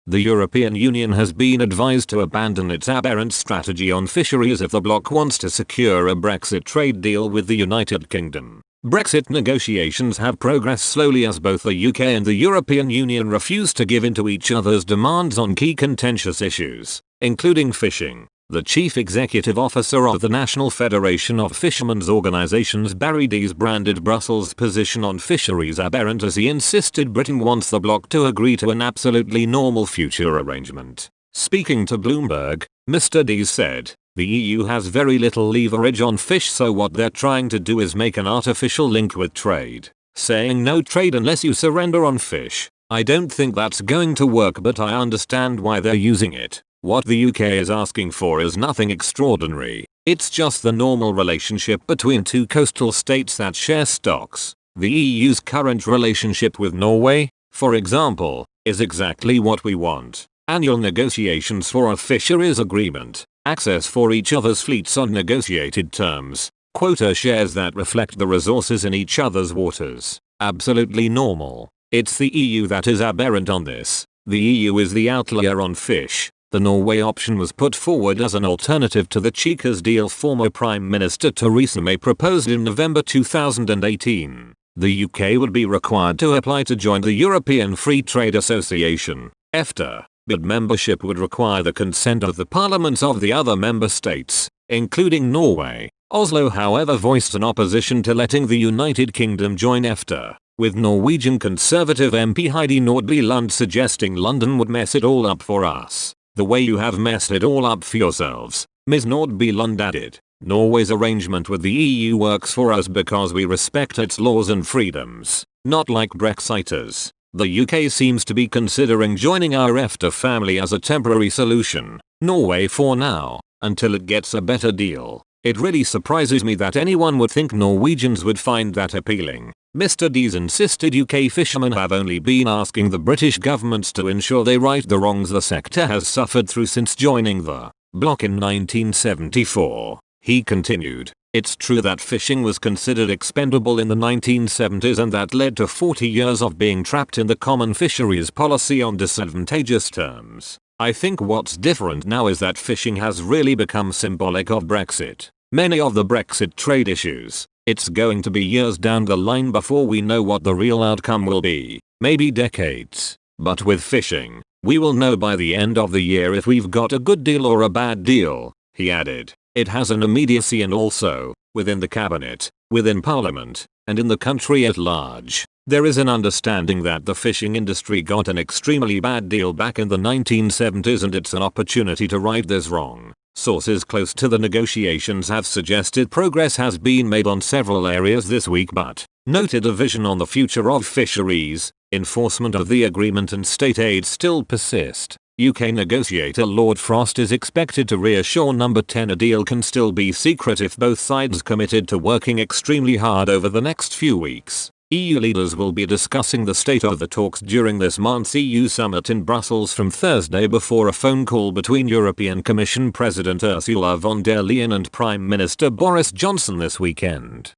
The European Union has been advised to abandon its aberrant strategy on fisheries if the bloc wants to secure a Brexit trade deal with the United Kingdom. Brexit negotiations have progressed slowly as both the UK and the European Union refuse to give in to each other's demands on key contentious issues, including fishing. The chief executive officer of the National Federation of Fishermen's Organisations Barry Dees branded Brussels' position on fisheries aberrant as he insisted Britain wants the bloc to agree to an absolutely normal future arrangement. Speaking to Bloomberg, Mr. Dees said, "The EU has very little leverage on fish, so what they're trying to do is make an artificial link with trade, saying no trade unless you surrender on fish. I don't think that's going to work, but I understand why they're using it. What the UK is asking for is nothing extraordinary. It's just the normal relationship between two coastal states that share stocks. The EU's current relationship with Norway, for example, is exactly what we want. Annual negotiations for a fisheries agreement, access for each other's fleets on negotiated terms, quota shares that reflect the resources in each other's waters. Absolutely normal. It's the EU that is aberrant on this. The EU is the outlier on fish." The Norway option was put forward as an alternative to the Chequers deal former Prime Minister Theresa May proposed in November 2018. The UK would be required to apply to join the European Free Trade Association, EFTA, but membership would require the consent of the parliaments of the other member states, including Norway. Oslo, however, voiced an opposition to letting the United Kingdom join EFTA, with Norwegian Conservative MP Heidi Nordby Lund suggesting London would mess it all up for us. "The way you have messed it all up for yourselves," Ms. Nordby Lund added. "Norway's arrangement with the EU works for us because we respect its laws and freedoms, not like Brexiters. The UK seems to be considering joining our EFTA family as a temporary solution. Norway for now, until it gets a better deal. It really surprises me that anyone would think Norwegians would find that appealing." Mr. Dees insisted UK fishermen have only been asking the British governments to ensure they right the wrongs the sector has suffered through since joining the bloc in 1974. He continued, "It's true that fishing was considered expendable in the 1970s and that led to 40 years of being trapped in the common fisheries policy on disadvantageous terms. I think what's different now is that fishing has really become symbolic of Brexit. Many of the Brexit trade issues, it's going to be years down the line before we know what the real outcome will be, maybe decades. But with fishing, we will know by the end of the year if we've got a good deal or a bad deal," he added. It has an immediacy and also, within the cabinet, within parliament, and in the country at large, there is an understanding that the fishing industry got an extremely bad deal back in the 1970s and it's an opportunity to right this wrong. Sources close to the negotiations have suggested progress has been made on several areas this week but noted a vision on the future of fisheries, enforcement of the agreement and state aid still persist. UK negotiator Lord Frost is expected to reassure Number 10 a deal can still be secret if both sides committed to working extremely hard over the next few weeks. EU leaders will be discussing the state of the talks during this month's EU summit in Brussels from Thursday before a phone call between European Commission President Ursula von der Leyen and Prime Minister Boris Johnson this weekend.